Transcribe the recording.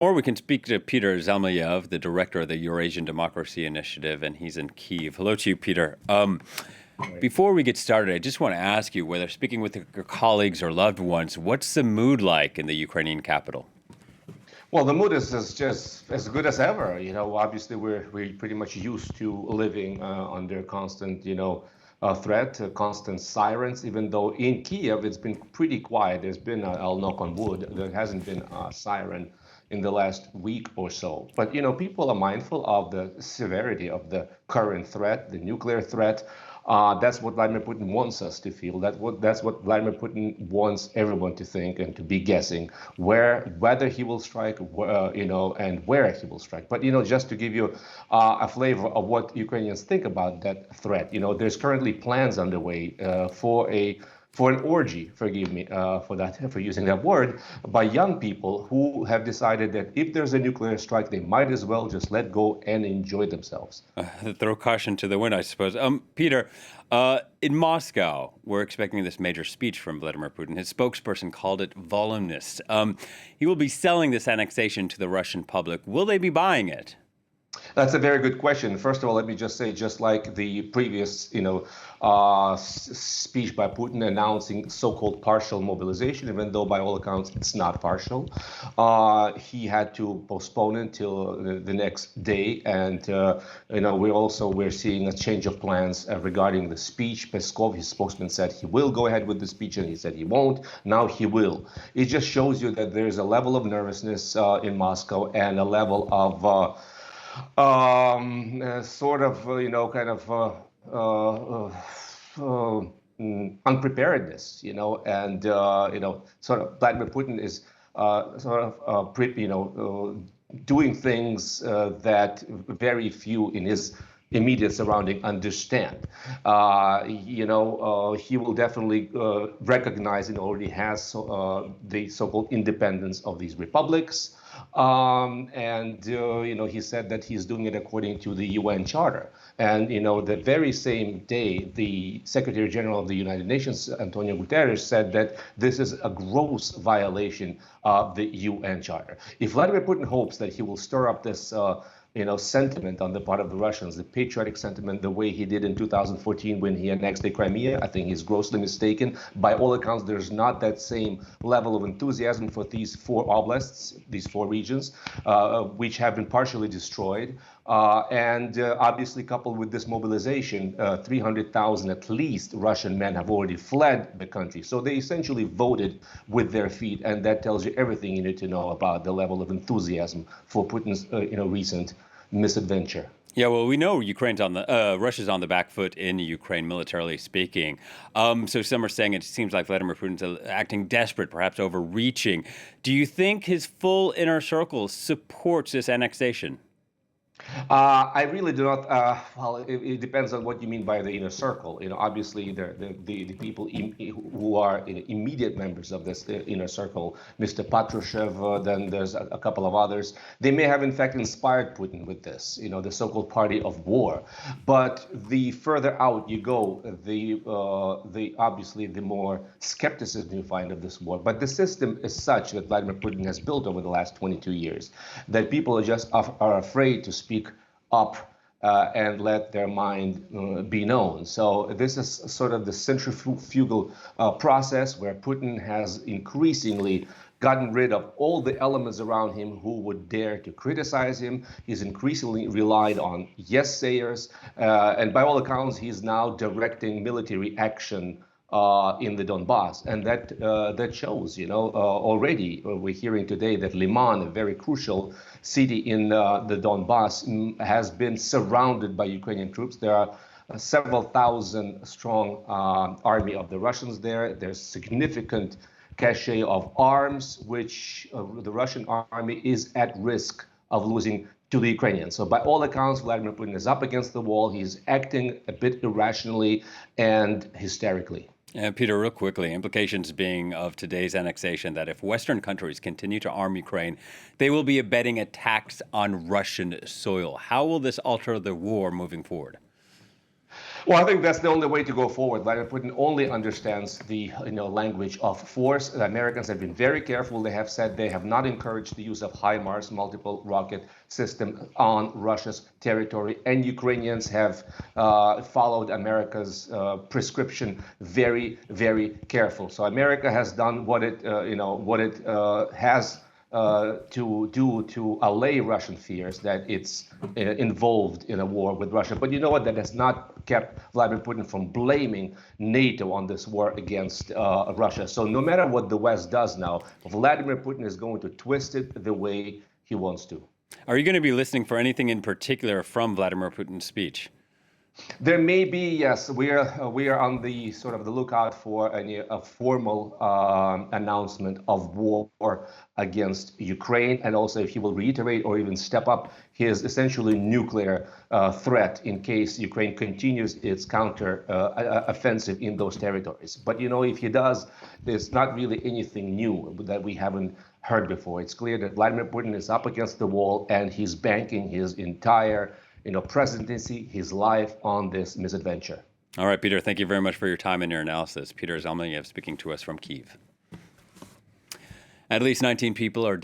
Or we can speak to Peter Zalmayev, the director of the Eurasian Democracy Initiative, and he's in Kyiv. Hello to you, Peter. Before we get started, I just want to ask you, whether speaking with your colleagues or loved ones, what's the mood like in the Ukrainian capital? Well, the mood is just as good as ever. Obviously we're pretty much used to living under constant, threat, constant sirens. Even though in Kiev it's been pretty quiet. There's been, I'll knock on wood, there hasn't been a siren in the last week or so. But people are mindful of the severity of the current threat, the nuclear threat. That's what Vladimir Putin wants us to feel. That's what Vladimir Putin wants everyone to think and to be guessing whether he will strike, and where he will strike. But just to give you a flavor of what Ukrainians think about that threat, there's currently plans underway for an orgy, forgive me for using that word, by young people who have decided that if there's a nuclear strike, they might as well just let go and enjoy themselves. Throw caution to the wind, I suppose. Peter, in Moscow, we're expecting this major speech from Vladimir Putin. His spokesperson called it voluminous. He will be selling this annexation to the Russian public. Will they be buying it? That's a very good question. First of all, let me just say, just like the previous, speech by Putin announcing so-called partial mobilization, even though by all accounts it's not partial, he had to postpone it till the next day. And we're seeing a change of plans regarding the speech. Peskov, his spokesman, said he will go ahead with the speech, and he said he won't. Now he will. It just shows you that there's a level of nervousness in Moscow and a level of unpreparedness, and sort of Vladimir Putin is doing things that very few in his immediate surrounding understand. He will definitely recognize and already has the so-called independence of these republics. He said that he's doing it according to the UN Charter. And, the very same day, the Secretary General of the United Nations, Antonio Guterres, said that this is a gross violation of the UN Charter. If Vladimir Putin hopes that he will stir up this sentiment on the part of the Russians, the patriotic sentiment, the way he did in 2014 when he annexed the Crimea, I think he's grossly mistaken. By all accounts, there's not that same level of enthusiasm for these four oblasts, these four regions, which have been partially destroyed. Obviously, coupled with this mobilization, 300,000 at least Russian men have already fled the country. So they essentially voted with their feet, and that tells you everything you need to know about the level of enthusiasm for Putin's, recent misadventure. Yeah, well, we know Russia's on the back foot in Ukraine, militarily speaking. So some are saying it seems like Vladimir Putin's acting desperate, perhaps overreaching. Do you think his full inner circle supports this annexation? I really do not. Well, it depends on what you mean by the inner circle. Obviously, the people who are immediate members of this inner circle, Mr. Patrushev, then there's a couple of others. They may have, in fact, inspired Putin with this, the so-called party of war. But the further out you go, the obviously the more skepticism you find of this war. But the system is such that Vladimir Putin has built over the last 22 years that people are afraid to speak up and let their mind be known. So this is sort of the centrifugal process where Putin has increasingly gotten rid of all the elements around him who would dare to criticize him. He's increasingly relied on yes-sayers. And by all accounts, he's now directing military action in the Donbass, and that shows. Already we're hearing today that Liman, a very crucial city in the Donbass, has been surrounded by Ukrainian troops. There are several thousand strong army of the Russians there. There's significant cache of arms, which the Russian army is at risk of losing to the Ukrainians. So by all accounts, Vladimir Putin is up against the wall. He's acting a bit irrationally and hysterically. And Peter, real quickly, implications being of today's annexation that if Western countries continue to arm Ukraine, they will be abetting attacks on Russian soil. How will this alter the war moving forward? Well, I think that's the only way to go forward. Vladimir Putin only understands the language of force. The Americans have been very careful. They have said they have not encouraged the use of HIMARS, multiple rocket system, on Russia's territory. And Ukrainians have followed America's prescription very, very careful. So America has done what it has to do to allay Russian fears that it's involved in a war with Russia. But you know what? That has not kept Vladimir Putin from blaming NATO on this war against Russia. So no matter what the West does now, Vladimir Putin is going to twist it the way he wants to. Are you going to be listening for anything in particular from Vladimir Putin's speech? There may be, yes. We are on the sort of the lookout for a formal announcement of war against Ukraine, and also if he will reiterate or even step up his essentially nuclear threat in case Ukraine continues its counter offensive in those territories. But if he does, there's not really anything new that we haven't heard before. It's clear that Vladimir Putin is up against the wall, and he's banking his entire presidency, his life on this misadventure. All right, Peter, thank you very much for your time and your analysis. Peter Zalmayev speaking to us from Kyiv. At least 19 people are